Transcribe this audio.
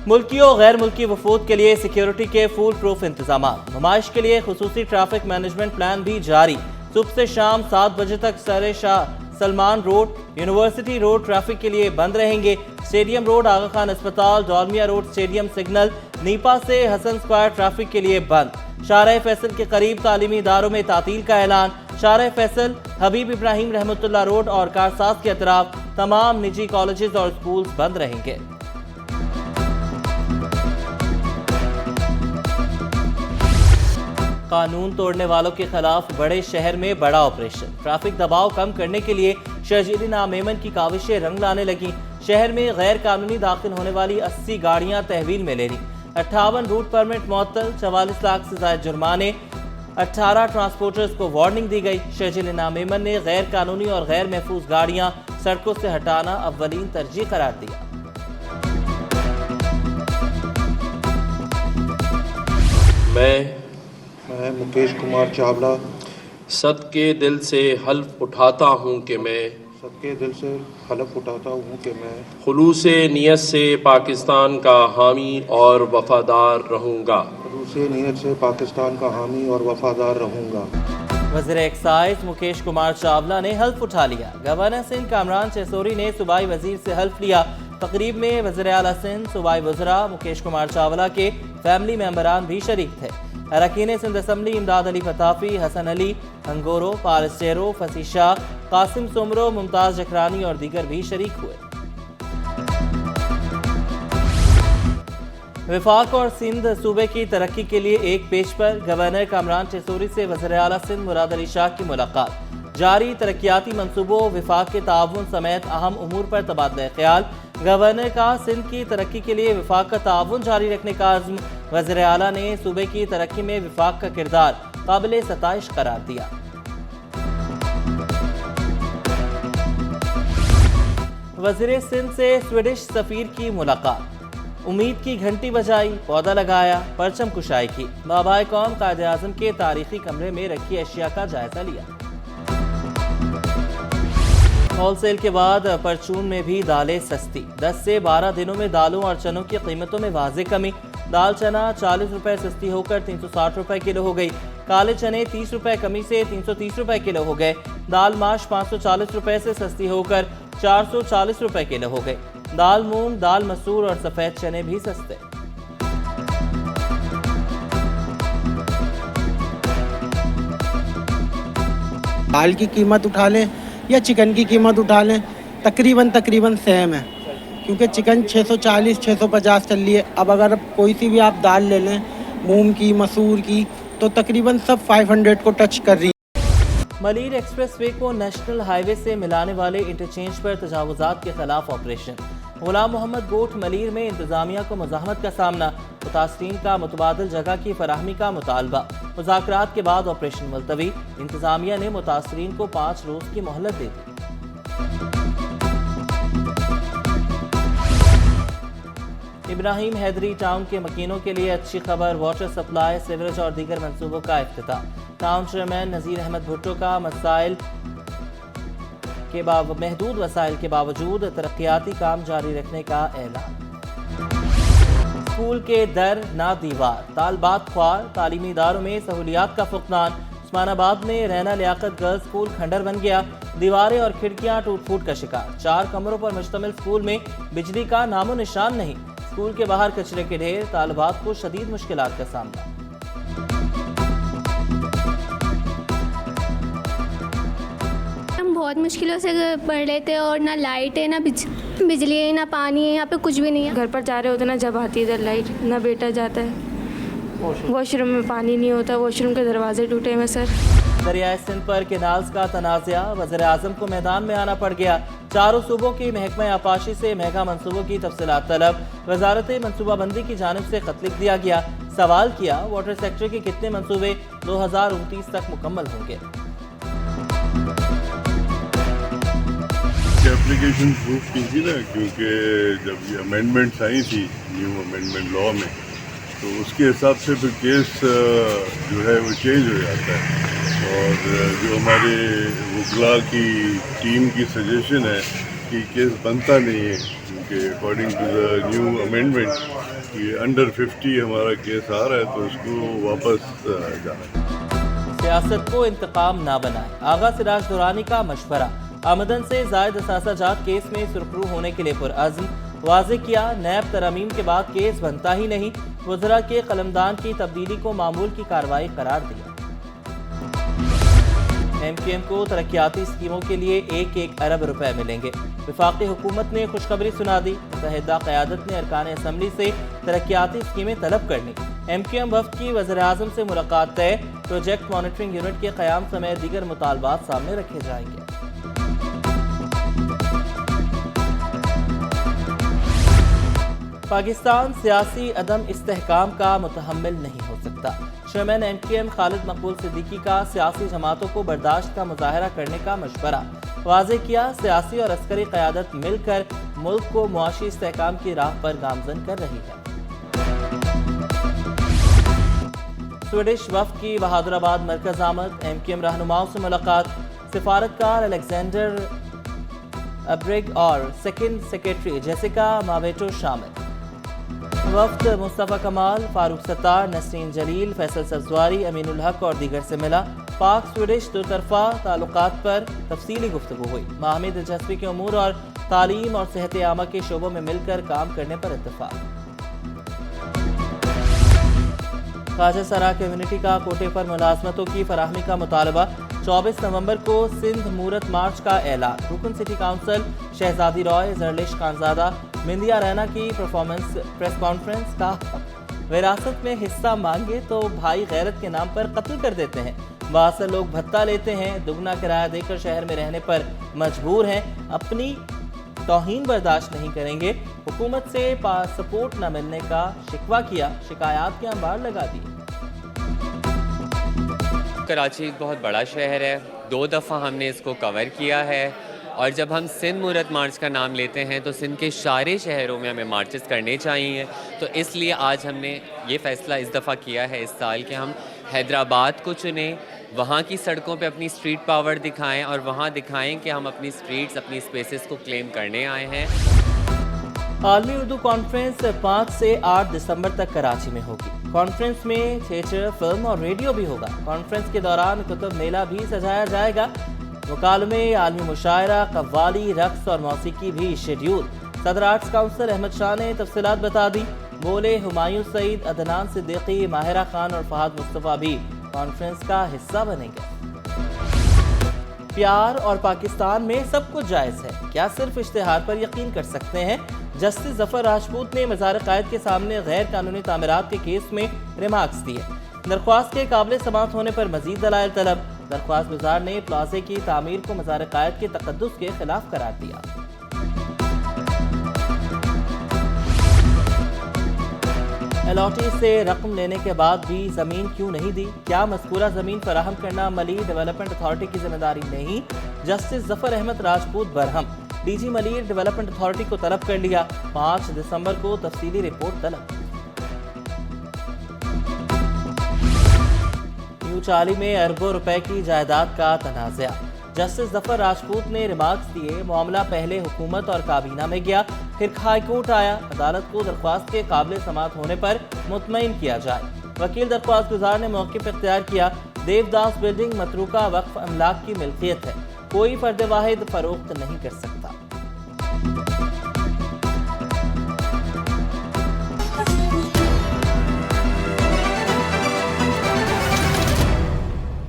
ملکی و غیر ملکی وفود کے لیے سیکیورٹی کے فول پروف انتظامات. نمائش کے لیے خصوصی ٹریفک مینجمنٹ پلان بھی جاری. صبح سے شام 7 بجے تک sir Shah Salman road, university road traffic کے لیے بند رہیں گے. اسٹیڈیم روڈ، آغا خان اسپتال، Dalmiya road stadium signal, NIPA سے حسن اسکوائر ٹریفک کے لیے بند. شارع فیصل کے قریب تعلیمی اداروں میں تعطیل کا اعلان. شارع فیصل، حبیب ابراہیم رحمۃ اللہ روڈ اور کارساز کے اطراف تمام نجی کالجز اور سکولز بند رہیں گے. قانون توڑنے والوں کے خلاف بڑے شہر میں بڑا آپریشن. ٹریفک دباؤ کم کرنے کے لیے شرجیل انعام ایمن کی کاوشیں رنگ لانے لگیں. شہر میں غیر قانونی داخل ہونے والی 80 گاڑیاں تحویل میں لے لی. 58 روٹ پرمٹ معطل، 44 لاکھ سے زائد جرمانے، 18 ٹرانسپورٹرز کو وارننگ دی گئی. شرجیل انعام ایمن نے غیر قانونی اور غیر محفوظ گاڑیاں سڑکوں سے ہٹانا اولین ترجیح قرار دیا. میں مکیش کمار چاولہ صدقے دل سے حلف اٹھاتا ہوں کہ میں خلوص نیت سے پاکستان کا حامی اور وفادار رہوں گا. وزیر ایکسائز مکیش کمار چاولہ نے حلف اٹھا لیا. گورنر سندھ کامران چیسوری نے صوبائی وزیر سے حلف لیا. تقریب میں وزیر اعلیٰ سندھ، صوبائی وزراء، مکیش کمار چاولہ کے فیملی ممبران بھی شریک تھے. اراکین سندھ اسمبلی امداد علی فتافی، حسن علی ہنگورو، پارس چیرو، فصیح شاہ، قاسم سمرو، ممتاز جکرانی اور دیگر بھی شریک ہوئے. وفاق اور سندھ صوبے کی ترقی کے لیے ایک پیج پر. گورنر کامران چیسوری سے وزیر اعلیٰ سندھ مراد علی شاہ کی ملاقات. جاری ترقیاتی منصوبوں، وفاق کے تعاون سمیت اہم امور پر تبادلہ خیال. گورنر کا سندھ کی ترقی کے لیے وفاق کا تعاون جاری رکھنے کا عزم. وزیر اعلیٰ نے صوبے کی ترقی میں وفاق کا کردار قابل ستائش قرار دیا. وزیر سندھ سے سویڈش سفیر کی ملاقات. امید کی گھنٹی بجائی، پودا لگایا، پرچم کشائی کی. بابائے قوم قائد اعظم کے تاریخی کمرے میں رکھی اشیاء کا جائزہ لیا. ہول سیل کے بعد پرچون میں بھی دالیں سستی. 10 سے 12 دنوں میں دالوں اور چنوں کی قیمتوں میں واضح کمی. دال چنا 40 روپے سستی ہو کر 360 روپے کلو ہو گئی. کالے چنے 30 روپے کمی سے 330 روپے کلو ہو گئے. دال ماش 540 روپے سے سستی ہو کر 440 روپے کلو ہو گئے. دال مونگ، دال مسور اور سفید چنے بھی سستے. دال کی قیمت اٹھا لیں یا چکن کی قیمت اٹھا لیں، تقریباً سیم ہے، کیونکہ چکن 640 650 چل رہی ہے. اب اگر کوئی سی بھی آپ دال لے لیں، مونگ کی، مسور کی، تو تقریباً سب 500 کو ٹچ کر رہی ہے. ملیر ایکسپریس وے کو نیشنل ہائی وے سے ملانے والے انٹرچینج پر تجاوزات کے خلاف آپریشن. غلام محمد گوٹھ ملیر میں انتظامیہ کو مزاحمت کا سامنا. متاثرین کا متبادل جگہ کی فراہمی کا مطالبہ. مذاکرات کے بعد آپریشن ملتوی. انتظامیہ نے متاثرین کو 5 روز کی مہلت دے دی. ابراہیم حیدری ٹاؤن کے مکینوں کے لیے اچھی خبر. واٹر سپلائی، سیوریج اور دیگر منصوبوں کا افتتاح. ٹاؤن چیئرمین نذیر احمد بھٹو کا محدود وسائل کے باوجود ترقیاتی کام جاری رکھنے کا اعلان. اسکول کے در نہ دیوار، طالبات خوار. تعلیمی اداروں میں سہولیات کا فقدان. عثمان آباد میں رینا لیاقت گرلز اسکول کھنڈر بن گیا. دیواریں اور کھڑکیاں ٹوٹ پھوٹ کا شکار. 4 کمروں پر مشتمل اسکول میں بجلی کا نام و نشان نہیں. اسکول کے باہر کچرے کے ڈھیر. طالبات کو شدید مشکلات کا سامنا. ہم بہت مشکلوں سے پڑھ رہے تھے اور نہ لائٹ ہے، نہ بجلی ہے، نہ پانی ہے. یہاں پہ کچھ بھی نہیں ہے. گھر پر جا رہے ہوتے نا، جب آتی ہے ادھر لائٹ، نہ بیٹا جاتا ہے. واش روم میں پانی نہیں ہوتا، واش روم کے دروازے ٹوٹے ہوئے سر. دریائے سندھ پر کینالز کا تنازعہ. وزیر اعظم کو میدان میں آنا پڑ گیا. چاروں صوبوں کی محکمہ آبپاشی سے میگا منصوبوں کی تفصیلات طلب. وزارت منصوبہ بندی کی جانب سے خط لکھ دیا گیا. سوال کیا، واٹر سیکٹر کے کتنے منصوبے 2029 تک مکمل ہوں گے. اپلیکیشن پروف کی تھی نا، کیونکہ جب یہ امینڈمنٹس آئی تھی نیو امینڈمنٹ لا میں، تو اس کے حساب سے پھر کیس جو ہے وہ چینج ہو جاتا ہے. اور جو ہمارے وکلاء کی ٹیم کی سجیشن ہے کہ کیس بنتا نہیں ہے کیونکہ according to the new amendment یہ انڈر 50 ہمارا کیس آ رہا ہے تو اس کو واپس جانا ہے۔ سیاست کو انتقام نہ بنائے، آغا سراج دورانی کا مشورہ۔ آمدن سے زائد اثاثہ جات کیس میں سرخرو ہونے کے لیے پرعزم، واضح کیا نیب ترامیم کے بعد کیس بنتا ہی نہیں، وزراء کے قلمدان کی تبدیلی کو معمول کی کارروائی قرار دیا۔ ایم کیو ایم کو ترقیاتی اسکیموں کے لیے 1 ارب روپے ملیں گے، وفاقی حکومت نے خوشخبری سنا دی، متحدہ قیادت نے ارکان اسمبلی سے ترقیاتی اسکیمیں طلب کرنی۔ ایم کیو ایم وفد کی وزیراعظم سے ملاقات طے، پروجیکٹ مانیٹرنگ یونٹ کے قیام سمیت دیگر مطالبات سامنے رکھے جائیں گے۔ پاکستان سیاسی عدم استحکام کا متحمل نہیں ہو سکتا، چیئرمین ایم کیو ایم خالد مقبول صدیقی کا سیاسی جماعتوں کو برداشت کا مظاہرہ کرنے کا مشورہ، واضح کیا سیاسی اور عسکری قیادت مل کر ملک کو معاشی استحکام کی راہ پر گامزن کر رہی ہے۔ سویڈش وفد کی بہادر آباد مرکز آمد، ایم کیو ایم رہنماؤں سے ملاقات، سفارتکار الیگزینڈر ابرگ اور سیکنڈ سیکریٹری جیسیکا ماویٹو شامل۔ وفد مصطفیٰ کمال، فاروق ستار، نسرین جلیل، فیصل سبزواری، امین الحق اور دیگر سے ملا۔ پاک سویڈش دو طرفہ تعلقات پر تفصیلی گفتگو ہوئی، باہمی دلچسپی کے امور اور تعلیم اور صحت عامہ کے شعبوں میں مل کر کام کرنے پر اتفاق۔ خواجہ سرا کمیونٹی کا کوٹے پر ملازمتوں کی فراہمی کا مطالبہ، 24 نومبر کو سندھ مورت مارچ کا اعلان، رکن سٹی کونسل شہزادی رائے، زرلش خانزادہ، مندیا رینا کی پریس کانفرنس کا وراثت میں حصہ مانگے تو بھائی غیرت کے نام پر قتل کر دیتے ہیں، بہت سے لوگ بھتہ لیتے ہیں، دگنا کرایہ دے کر شہر میں رہنے پر مجبور ہیں، اپنی توہین برداشت نہیں کریں گے، حکومت سے سپورٹ نہ ملنے کا شکوہ کیا، شکایات کے انبار لگا دیے۔ کراچی ایک بہت بڑا شہر ہے، 2 دفعہ ہم نے اس کو کور کیا ہے، اور جب ہم سندھ مورت مارچ کا نام لیتے ہیں تو سندھ کے سارے شہروں میں ہمیں مارچز کرنے چاہیے، تو اس لیے آج ہم نے یہ فیصلہ اس دفعہ کیا ہے اس سال کہ ہم حیدرآباد کو چنیں، وہاں کی سڑکوں پہ اپنی اسٹریٹ پاور دکھائیں اور وہاں دکھائیں کہ ہم اپنی اسٹریٹس، اپنی اسپیسز کو کلیم کرنے آئے ہیں۔ عالمی اردو کانفرنس 5 سے 8 دسمبر تک کراچی میں ہوگی۔ کانفرنس میں تھیٹر، فلم اور ریڈیو بھی ہوگا۔ کانفرنس کے دوران کتب میلہ بھی سجایا جائے گا، مکالمے، عالمی مشاعرہ، قوالی، رقص اور موسیقی بھی شیڈیول۔ صدر آرٹس کونسل احمد شاہ نے تفصیلات بتا دی، بولے ہمایوں سعید، عدنان صدیقی، ماہرہ خان اور فہد مصطفیٰ بھی کانفرنس کا حصہ بنیں گے۔ پیار اور پاکستان میں سب کچھ جائز ہے، کیا صرف اشتہار پر یقین کر سکتے ہیں؟ جسٹس ظفر راجپوت نے مزار قائد کے سامنے غیر قانونی تعمیرات کے کیس میں ریمارکس دیے، درخواست کے قابل سماعت ہونے پر مزید دلائل طلب، درخواست گزار نے پلازے کی تعمیر کو مزار قائد کے تقدس کے خلاف قرار دیا۔ الاٹی سے رقم لینے کے بعد بھی زمین کیوں نہیں دی؟ کیا مذکورہ زمین فراہم کرنا ملی ڈیولپمنٹ اتھارٹی کی ذمہ داری نہیں؟ جسٹس ظفر احمد راجپوت برہم، D G Malir development authority کو طلب کر لیا، 5 دسمبر کو تفصیلی رپورٹ طلب۔ نیو چالی میں اربوں روپے کی جائیداد کا تنازع، جسٹس ظفر راجپوت نے ریمارکس دیے، معاملہ پہلے حکومت اور کابینہ میں گیا، پھر ہائی کورٹ آیا، عدالت کو درخواست کے قابل سماعت ہونے پر مطمئن کیا جائے۔ وکیل درخواست گزار نے موقف اختیار کیا، دیوداس بلڈنگ متروکہ وقف املاک کی ملکیت ہے، کوئی فرد واحد فروخت نہیں کر سکتا۔